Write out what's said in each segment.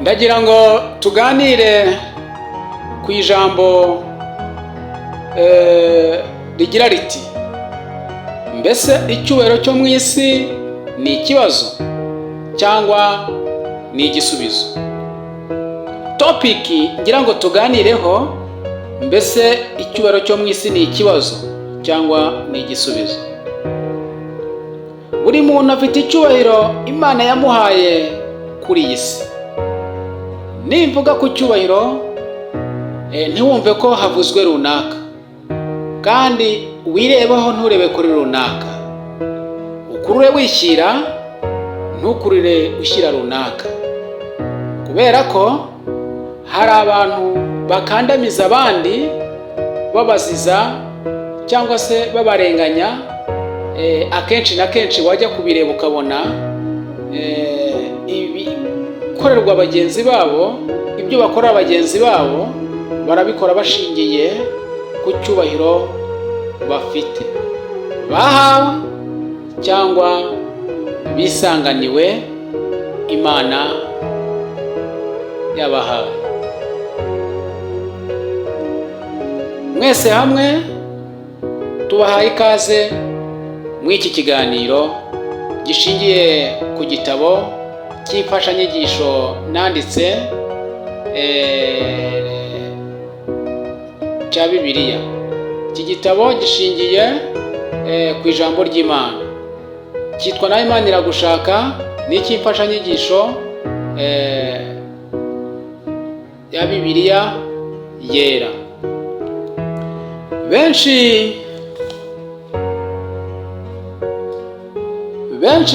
ndagira ngo tuganire ku ijambo rigira riti mbese icyubahiro cyo mu isi ni ikibazo cyangwa ni igisubizo. Topiki ngira ngo tuganireho, mbese icyubahiro cyo mu isi ni ikibazo cyangwa ni igisubizo. Buri muntu afite icyubahiro Imana yamuhaye kuri iyi si. Nimvuga ku cyubahiro ntiwumve ko havuzwe runaka, kandi wirebaho nturebe kuri runaka. Ukurure wishyira, ntukurire ushyira runaka, kubera ko hari abantu bakandamiza abandi babaziza cyangwa se babarenganya. Akenshi na kenshi wajya kubireba ukabona ibikorerwa bagenzi babo, ibyo bakora bagenzi babo barabikora bashingiye ku cyubahiro bafite, bahawe cyangwa bisanganiwe Imana yabahaye. Mwese hamwe tubahaye ikaze muri iki kiganiro gishingiye ku gitabo cy'imfashanyigisho nanditse cya Bibiliya. Iki gitabo gishingiye ku ijambo ry'Imana, cyitwa nawe Imana iragushaka. Ni icy'imfashanyigisho ya Bibiliya yera. Benshi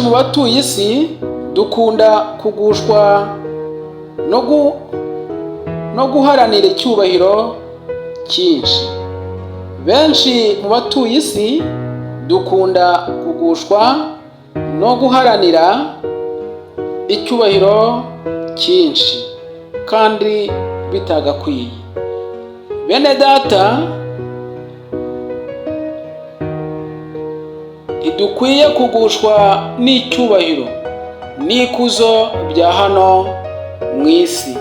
mu batuye isi dukunda kugushwa no guharanira icyubahiro cyinshi. Benshi mu batuye isi dukunda kugushwa no guharanira icyubahiro cyinshi kandi bitagakwiye. Bene data, ntidukwiye kugushwa n'icyubahiro n'ikuzo bya hano mu isi,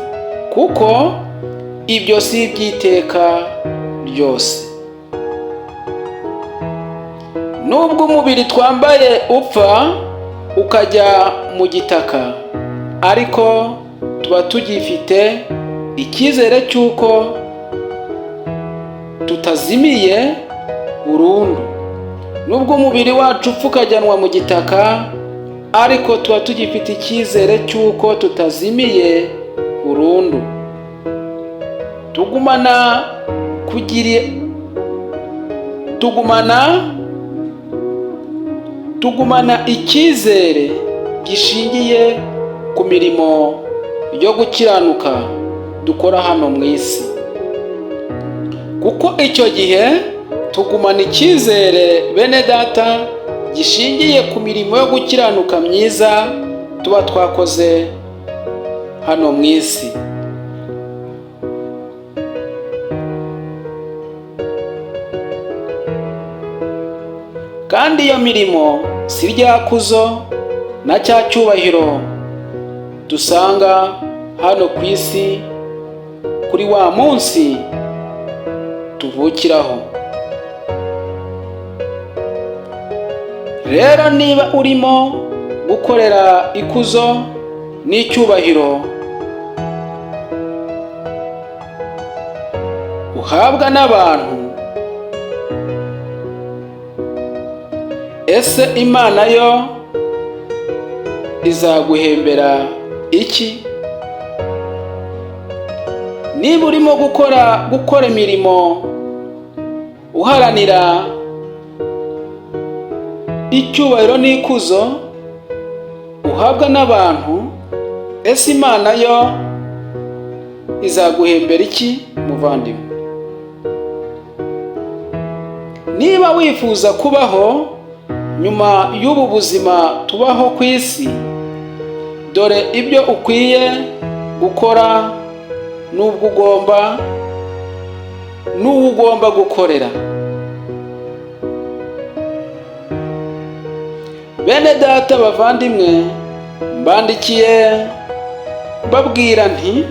kuko ibyo si iby'iteka ryose. Nubwo umubiri twambaye upfa ukajya mu gitaka, ariko tuba tugifite icyizere cy'uko tutazimiye burundu. Nubwo umubiri wacu upfa ukajyanwa mu gitaka, ariko tuba tugifite icyizere cy'uko tutazimiye burundu. Tugumana icyizere gishingiye ku mirimo yo gukiranuka dukora hano mu isi, kuko icyo gihe tugumana icyizere, bene data, gishingiye ku mirimo yo gukiranuka myiza tuba twakoze hano mu isi. Kandi iyo mirimo si rya kuzo na cya cyubahiro dusanga hano ku isi kuri wa munsi tuvukiraho. Rero niba urimo gukorera ikuzo n'icyubahiro uhabwa n'abantu, ese Imana yo izaguhembera iki? Niba urimo gukora imirimo uharanira icyubahiro n'ikuzo uhabwa n'abantu, ese Imana yo izaguhembera iki, muvandimwe? Niba wifuza kubaho nyuma y'ubu buzima tubaho ku isi, dore ibyo ukwiye gukora n'uwo ugomba gukorera. Bene data, bavandimwe, mbandikiye babwira nti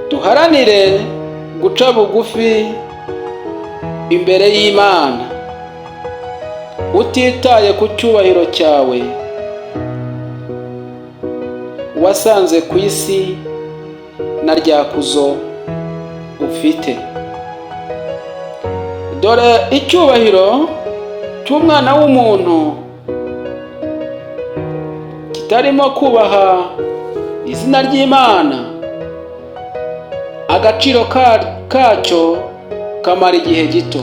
duharanire guca bugufi imbere y'Imana utitaye ku cyubahiro cyawe wasanze ku isi na rya kuzo ufite. Dore icyubahiro cy'umwana w'umuntu kitarimo kubaha izina ry'Imana, agaciro kacyo kamara igihe gito.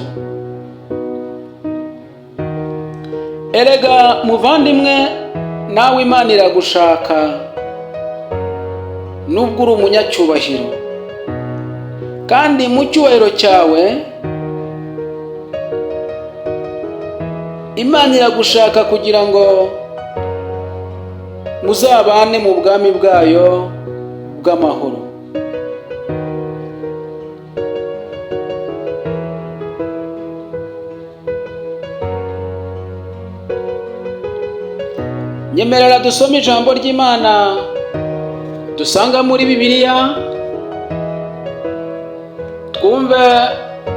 Erega muvandimwe, nawe Imana iragushaka nubwo uri umunyacyubahiro, kandi mu cyubahiro cyawe Imana iragushaka kugira ngo muzabane mu bwami bwayo bw'amahoro. Nyemerera dusome ijambo ry'Imana dusanga muri Bibiliya, twumve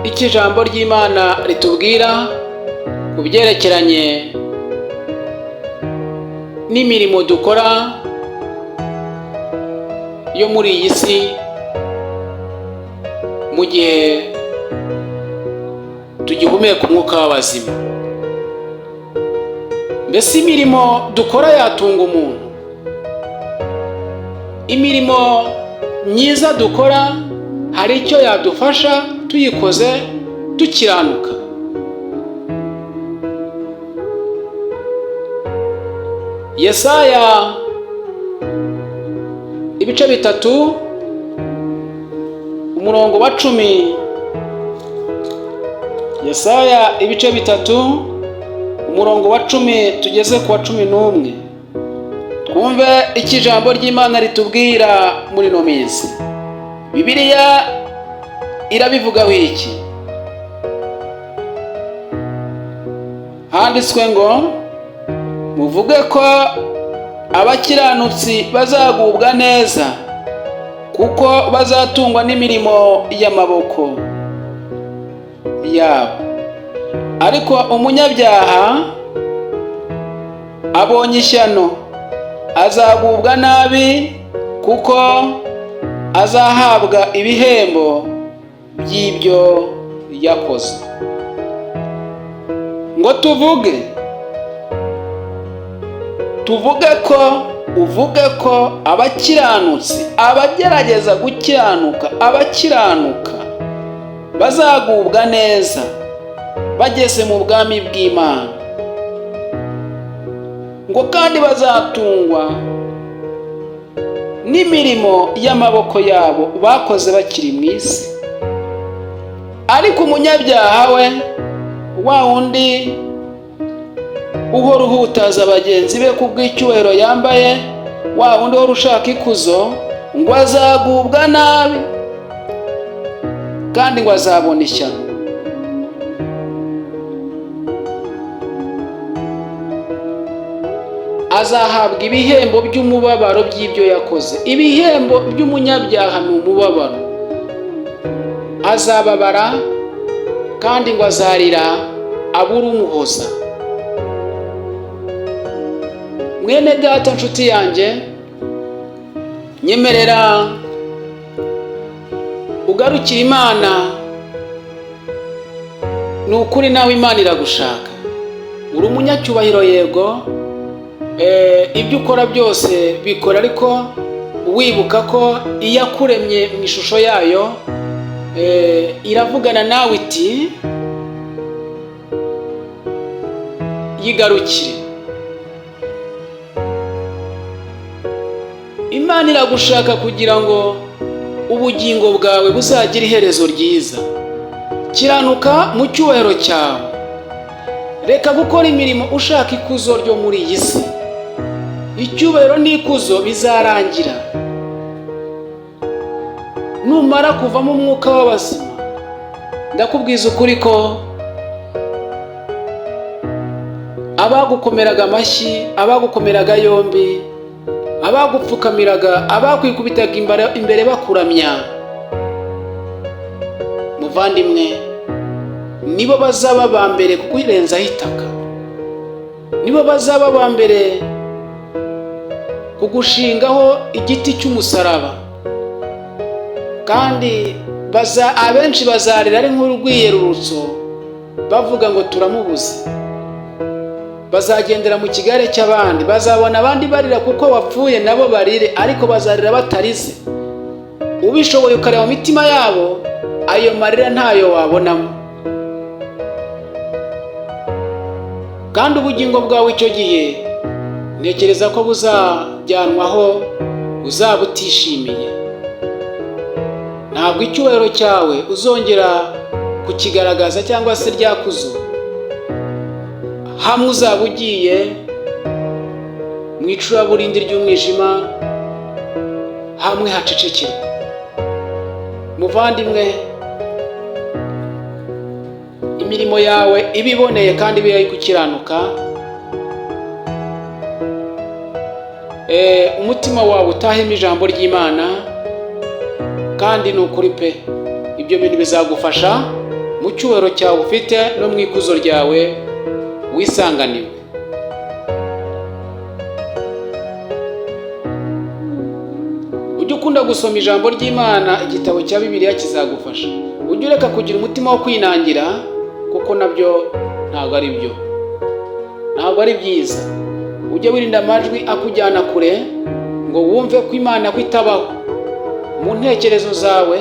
icyo ijambo ry'Imana ritubwira ku byerekeranye n'imirimo dukora yo muri iyi si mu gihe tugihumeka umwuka w'abazima. Mbese imirimo dukora yatunga umuntu? Imirimo myiza dukora hari icyo yadufasha tuyikoze dukiranuka? Yesaya ibice 3 umurongo wa 10. Yesaya ibice 3 umurongo wa 10 tugeze ku wa 11. Twumve iki ijambo ry'Imana ritubwira muri no minsi. Bibiliya irabivugaho iki? Handitswe ngo muvuge ko abakiranutsi bazagubwa neza, kuko bazatungwa n'imirimo y'amaboko yabo. Ariko umunyabyaha abonye ishyano azagubwa nabi, kuko azahabwa ibihembo by'ibyo yakoze. Ngo uvuge ko abakiranutsi, abagerageza gukiranuka, abakiranuka bazagubwa neza bageze mu bwami bw'Imana, ngo kandi bazatungwa n'imirimo y'amaboko yabo bakoze bakiri mu isi. Ariko umunyabyaha we, wa wundi uhora uhutaza bagenzi be kubw'icyubahiro yambaye, wa wundi uhora ushaka ikuzo, ngo azagubwa nabi kandi ngo azabona ishyano. Azahabwa ibihembo by'umubabaro by'ibyo yakoze. Ibihembo by'umunyabyaha ni umubabaro. Azababara kandi ngo azarira abura umuhoza. Mwene data, nshuti yanjye, nyemerera ugarukira Imana. Ni ukuri nawe Imana iragushaka. Uri umunyacyubahiro yego, ibyo ukora byose bikora, ariko wibuka ko iyo akuremye mu ishusho yayo, iravugana nawe iti yigarukire. Imana iragushaka kugira ngo ubugingo bwawe buzagira iherezo ryiza. Kiranuka mu cyubahiro cyawe. Reka gukora imirimo ushaka ikuzo ryo muri iyi si. Icyubahiro n'ikuzo bizarangira. Numara kuva mu mwuka w'abazima, ndakubwiza ukuri ko abagukomeraga amashyi, abagukomeraga yombi, abagupfukamiraga, abakwikubitaga imbere bakuramya, muvandimwe, nibo bazaba ba mbere kukurenzaho itaka, nibo bazaba ba mbere kugushingaho igiti cy'umusaraba, kandi abenshi bazarira ari nk'urwiyerurutso bavuga ngo turamubuze. Bazagendera mu kigare cy'abandi, bazabona abandi barira kuko wapfuye nabo barire, ariko bazarira batarize. Ubishoboye ukareba mu mitima yabo, ayo marira ntayo wabonamo. Kandi ubugingo bwawe icyo gihe ntekereza ko buzajyanwaho uzaba utishimiye. Ntabwo icyubahiro cyawe uzongera kukigaragaza cyangwa se ryakuzo. Hamwe uzaba ugiye mu icuraburindi ry'umwijima, hamwe hacecekera. Muvandimwe, imirimo yawe ibiboneye kandi ibe gukiranuka, umutima wawe utahemo ijambo ry'Imana, kandi ni ukuri pe, ibyo bintu bizagufasha mu cyubahiro cyawe ufite no mu ikuzo ryawe wisanganiwe. Ujye ukunda gusoma ijambo ry'Imana, igitabo cya Bibiliya kizagufasha. Ujye ureka kugira umutima wo kwinangira, kuko nabyo ntabwo ari byo, ntabwo ari byiza. Ujye wirinda amajwi akujyana kure ngo wumve ko Imana kwitabaho mu ntekerezo zawe.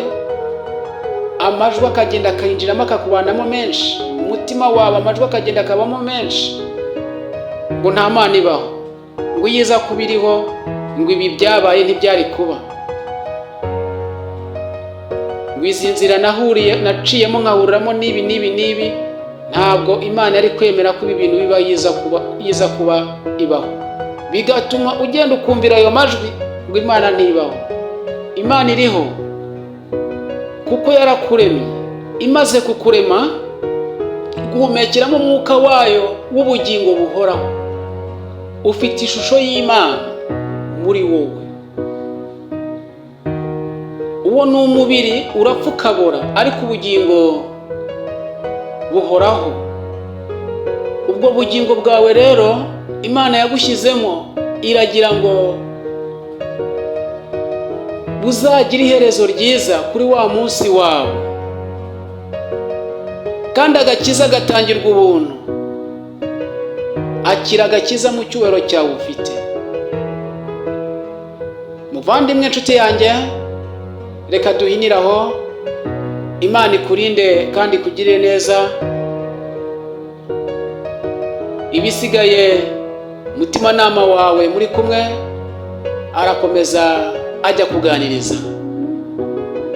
Amajwi akagenda akayinjiramo akakubanamo menshi, umutima wawe amajwi akagenda akabamo menshi, ngo nta Mana ibaho, ngo iyo iza kuba iriho ngo ibi byabaye ntibyari kuba, ngo izi nzira naciyemo nkahuriramo n'ibi, ntabwo Imana yari kwemera ko ibi bintu biba yiza kuba ibaho. Bigatuma ugenda ukumvira ayo majwi ngo Imana ntibaho. Imana iriho kuko yarakuremye, imaze kukurema guhumekeramo umwuka wayo w'ubugingo buhoraho. Ufite ishusho y'Imana muri wowe. Uwo ni umubiri urapfa ukabora, ariko ubugingo buhoraho. Ubwo bugingo bwawe rero Imana yagushyizemo iragira ngo buzagira iherezo ryiza kuri wa munsi wawe, kandi agakiza gatangirwa ubuntu. Akira agakiza mu cyubahiro cyawe ufite. Muvandimwe, nshuti yanjye, reka duhiniraho. Imana ikurinde kandi ikugirire neza. Ibisigaye umutimanama wawe muri kumwe arakomeza ajya kuganiriza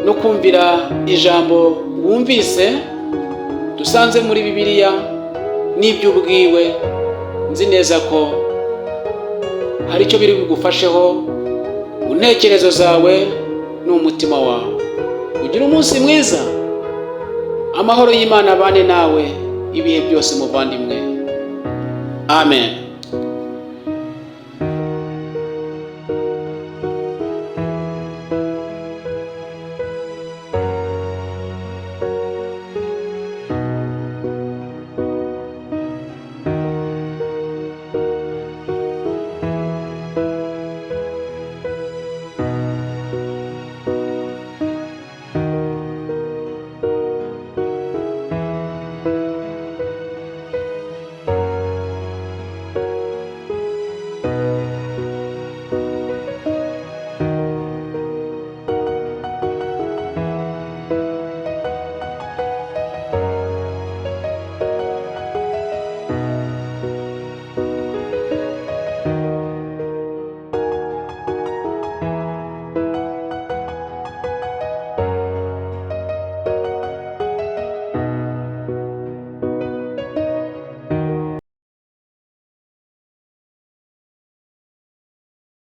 no kumvira ijambo wumvise dusanze muri Bibiliya n'ibyo ubwiwe. Nzi neza ko hari icyo biri bigufasheho mu ntekerezo zawe n'umutima wawe. Ugira umunsi mwiza. Amahoro y'Imana abane nawe ibihe byose muvandimwe. Amen.